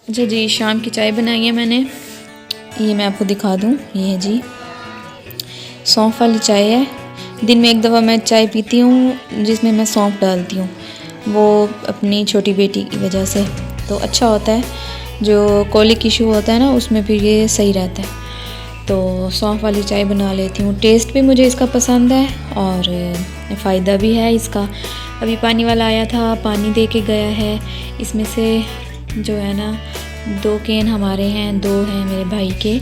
अच्छा जी, शाम की चाय बनाई है मैंने। ये मैं आपको दिखा दूँ, ये है जी सौंफ वाली चाय है। दिन में एक दफ़ा मैं चाय पीती हूँ जिसमें मैं सौंफ डालती हूँ, वो अपनी छोटी बेटी की वजह से। तो अच्छा होता है, जो कोलिक इशू होता है ना उसमें फिर ये सही रहता है। तो सौंफ वाली चाय बना लेती हूँ। टेस्ट भी मुझे इसका पसंद है और फ़ायदा भी है इसका। अभी पानी वाला आया था, पानी दे के गया है। इसमें से जो है ना 2 कैन हमारे हैं, 2 हैं मेरे भाई के।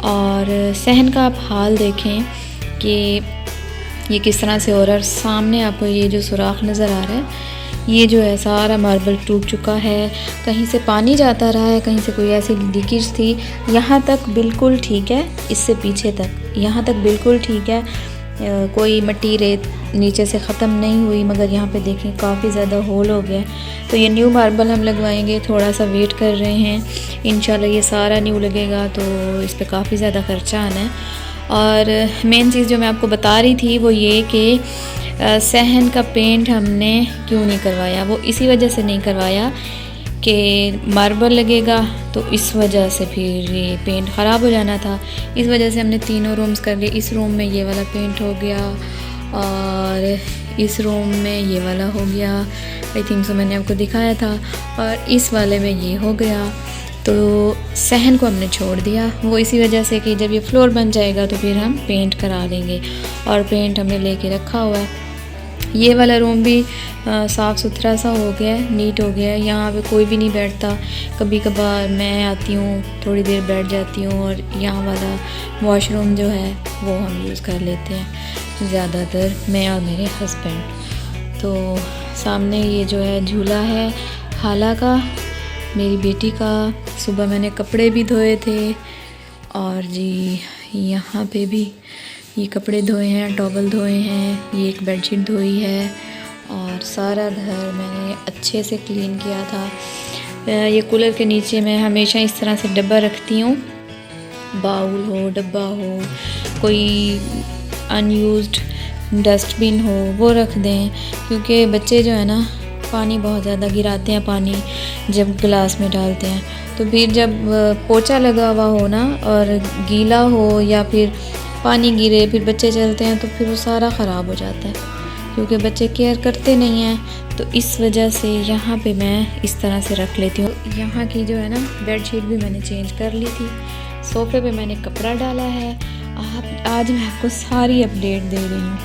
और सहन का आप हाल देखें कि ये किस तरह से हो रहा है। सामने आपको ये जो सुराख नज़र आ रहा है, ये जो है सारा मार्बल टूट चुका है। कहीं से पानी जाता रहा है, कहीं से कोई ऐसी लीकेज थी। यहाँ तक बिल्कुल ठीक है, इससे पीछे तक यहाँ तक बिल्कुल ठीक है। कोई मिट्टी रेत नीचे से ख़त्म नहीं हुई, मगर यहाँ पे देखें काफ़ी ज़्यादा होल हो गया। तो ये न्यू मार्बल हम लगवाएंगे, थोड़ा सा वेट कर रहे हैं। इंशाल्लाह ये सारा न्यू लगेगा तो इस पर काफ़ी ज़्यादा ख़र्चा आना है। और मेन चीज़ जो मैं आपको बता रही थी वो ये कि सहन का पेंट हमने क्यों नहीं करवाया। वो इसी वजह से नहीं करवाया कि मार्बल लगेगा तो इस वजह से फिर ये पेंट ख़राब हो जाना था। इस वजह से हमने तीनों रूम्स कर लिए। इस रूम में ये वाला पेंट हो गया और इस रूम में ये वाला हो गया, आई थिंक सो मैंने आपको दिखाया था। और इस वाले में ये हो गया। तो सहन को हमने छोड़ दिया, वो इसी वजह से कि जब ये फ्लोर बन जाएगा तो फिर हम पेंट करा देंगे। और पेंट हमने लेके रखा हुआ है। ये वाला रूम भी साफ़ सुथरा सा हो गया है, नीट हो गया है। यहाँ पे कोई भी नहीं बैठता। कभी कभार मैं आती हूँ, थोड़ी देर बैठ जाती हूँ। और यहाँ वाला वॉशरूम जो है वो हम यूज़ कर लेते हैं ज़्यादातर, मैं और मेरे हस्बैंड। तो सामने ये जो है झूला है हाला का, मेरी बेटी का। सुबह मैंने कपड़े भी धोए थे और जी यहाँ पे भी ये कपड़े धोए हैं, टॉवल धोए हैं, ये एक बेडशीट धोई है। और सारा घर मैंने अच्छे से क्लीन किया था। ये कूलर के नीचे मैं हमेशा इस तरह से डब्बा रखती हूँ, बाउल हो, डब्बा हो, कोई अनयूज्ड डस्टबिन हो वो रख दें। क्योंकि बच्चे जो है ना पानी बहुत ज़्यादा गिराते हैं, पानी जब गिलास में डालते हैं तो फिर जब पोछा लगा हुआ हो ना और गीला हो या फिर पानी गिरे, फिर बच्चे चलते हैं तो फिर वो सारा ख़राब हो जाता है, क्योंकि बच्चे केयर करते नहीं हैं। तो इस वजह से यहाँ पे मैं इस तरह से रख लेती हूँ। यहाँ की जो है ना बेडशीट भी मैंने चेंज कर ली थी। सोफ़े पे मैंने कपड़ा डाला है। आज मैं आपको सारी अपडेट दे रही हूँ।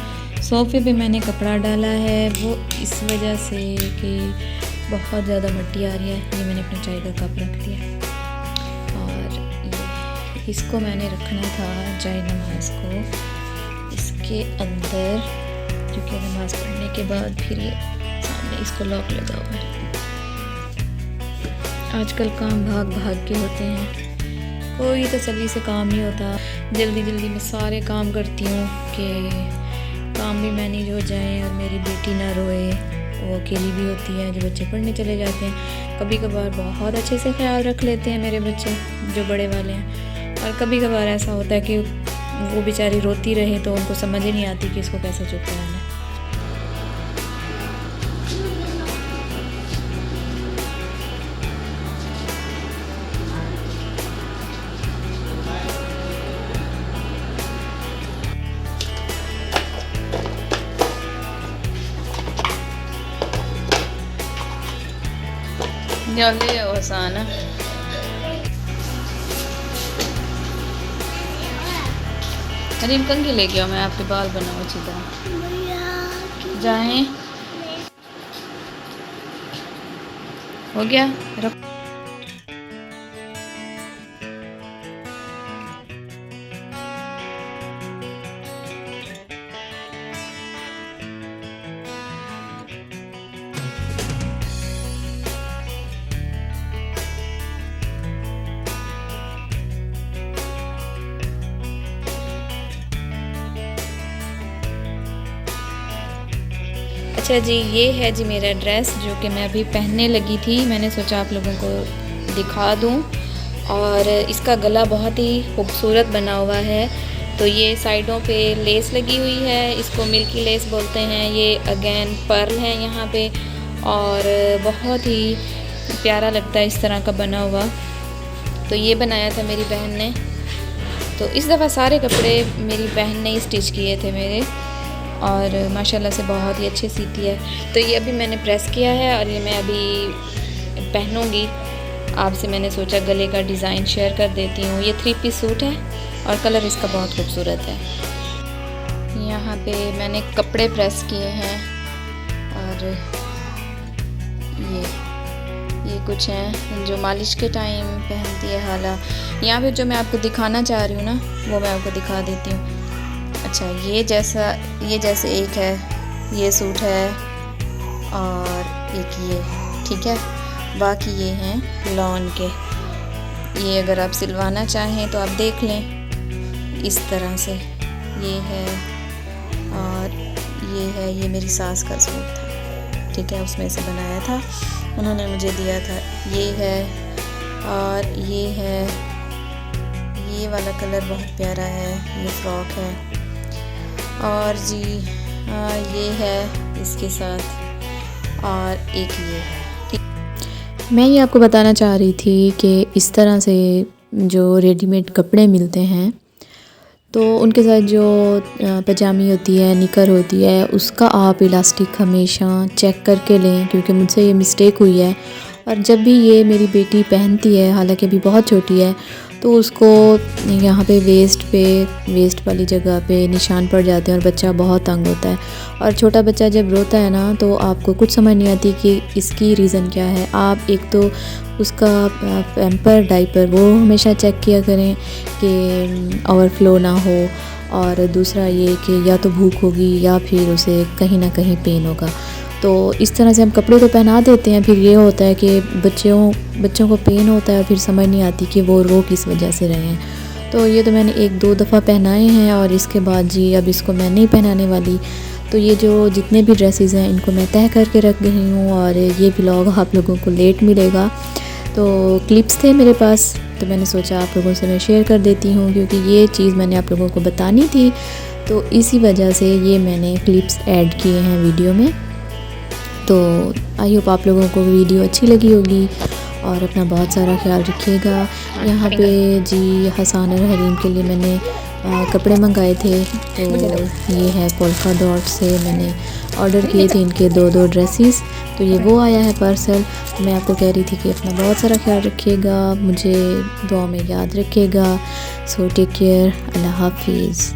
सोफ़े पे मैंने कपड़ा डाला है, वो इस वजह से कि बहुत ज़्यादा मिट्टी आ रही है। ये मैंने अपना चाय का कप रख दिया और इसको मैंने रखना था चाय नमाज को इसके अंदर, क्योंकि नमाज़ पढ़ने के बाद फिर ये सामने इसको लॉक लगा हुआ है। आजकल काम भाग भाग के होते हैं, कोई तसल्ली से काम नहीं होता। जल्दी जल्दी मैं सारे काम करती हूँ कि काम भी मैनेज हो जाए और मेरी बेटी ना रोए। वो अकेली भी होती है, जो बच्चे पढ़ने चले जाते हैं। कभी कभार बहुत अच्छे से ख्याल रख लेते हैं मेरे बच्चे जो बड़े वाले हैं, और कभी कभार ऐसा होता है कि वो बेचारी रोती रहे तो उनको समझ ही नहीं आती कि इसको कैसे चुप कराना है। जल्दी है आसान है। अरे कंघी लेके आओ, मैं आपके बाल बनाऊँ अच्छी तरह। जाएं हो गया, रख। अच्छा जी, ये है जी मेरा ड्रेस जो कि मैं अभी पहनने लगी थी। मैंने सोचा आप लोगों को दिखा दूं। और इसका गला बहुत ही खूबसूरत बना हुआ है। तो ये साइडों पे लेस लगी हुई है, इसको मिल्की लेस बोलते हैं। ये अगेन पर्ल है यहाँ पे और बहुत ही प्यारा लगता है इस तरह का बना हुआ। तो ये बनाया था मेरी बहन ने। तो इस दफ़ा सारे कपड़े मेरी बहन ने ही स्टिच किए थे मेरे, और माशाल्लाह से बहुत ही अच्छे सीती है। तो ये अभी मैंने प्रेस किया है और ये मैं अभी पहनूँगी। आपसे मैंने सोचा गले का डिज़ाइन शेयर कर देती हूँ। ये 3 पीस सूट है और कलर इसका बहुत खूबसूरत है। यहाँ पे मैंने कपड़े प्रेस किए हैं और ये कुछ हैं जो मालिश के टाइम पहनती है हाला। यहाँ पे जो मैं आपको दिखाना चाह रही हूँ ना, वो मैं आपको दिखा देती हूँ। अच्छा, ये जैसे एक है ये सूट है और एक ये, ठीक है। बाकी ये हैं लॉन के। ये अगर आप सिलवाना चाहें तो आप देख लें इस तरह से। ये है और ये है, ये मेरी सास का सूट था, ठीक है, उसमें से बनाया था, उन्होंने मुझे दिया था। ये है और ये है, ये वाला कलर बहुत प्यारा है, ये फ्रॉक है। और जी ये है इसके साथ, और एक ये है। मैं ये आपको बताना चाह रही थी कि इस तरह से जो रेडीमेड कपड़े मिलते हैं तो उनके साथ जो पजामी होती है, निकर होती है, उसका आप इलास्टिक हमेशा चेक करके लें, क्योंकि मुझसे ये मिस्टेक हुई है। और जब भी ये मेरी बेटी पहनती है, हालांकि अभी बहुत छोटी है, तो उसको यहाँ पे वेस्ट वाली जगह पे निशान पड़ जाते हैं और बच्चा बहुत तंग होता है। और छोटा बच्चा जब रोता है ना, तो आपको कुछ समझ नहीं आती कि इसकी रीज़न क्या है। आप एक तो उसका पैम्पर डाइपर वो हमेशा चेक किया करें कि ओवरफ्लो ना हो, और दूसरा ये कि या तो भूख होगी या फिर उसे कहीं ना कहीं पेन होगा। तो इस तरह से हम कपड़े तो पहना देते हैं, फिर ये होता है कि बच्चों को पेन होता है, फिर समझ नहीं आती कि वो रो किस वजह से रहे हैं। तो ये तो मैंने 1-2 दफ़ा पहनाए हैं और इसके बाद जी अब इसको मैं नहीं पहनाने वाली। तो ये जो जितने भी ड्रेसेस हैं इनको मैं तय करके रख रही हूँ, और ये व्लॉग आप लोगों को लेट मिलेगा। तो क्लिप्स थे मेरे पास, तो मैंने सोचा आप लोगों से मैं शेयर कर देती हूँ, क्योंकि ये चीज़ मैंने आप लोगों को बतानी थी, तो इसी वजह से ये मैंने क्लिप्स ऐड किए हैं वीडियो में। तो आई होप आप लोगों को वीडियो अच्छी लगी होगी, और अपना बहुत सारा ख्याल रखिएगा। यहाँ पे जी हसन और हरीम के लिए मैंने कपड़े मंगाए थे, तो ये है पोल्का डॉट से मैंने ऑर्डर किए थे इनके 2-2 ड्रेसेस। तो ये वो आया है पार्सल। मैं आपको कह रही थी कि अपना बहुत सारा ख्याल रखिएगा, मुझे दुआ में याद रखिएगा। सो टेक केयर, अल्लाह हाफिज़।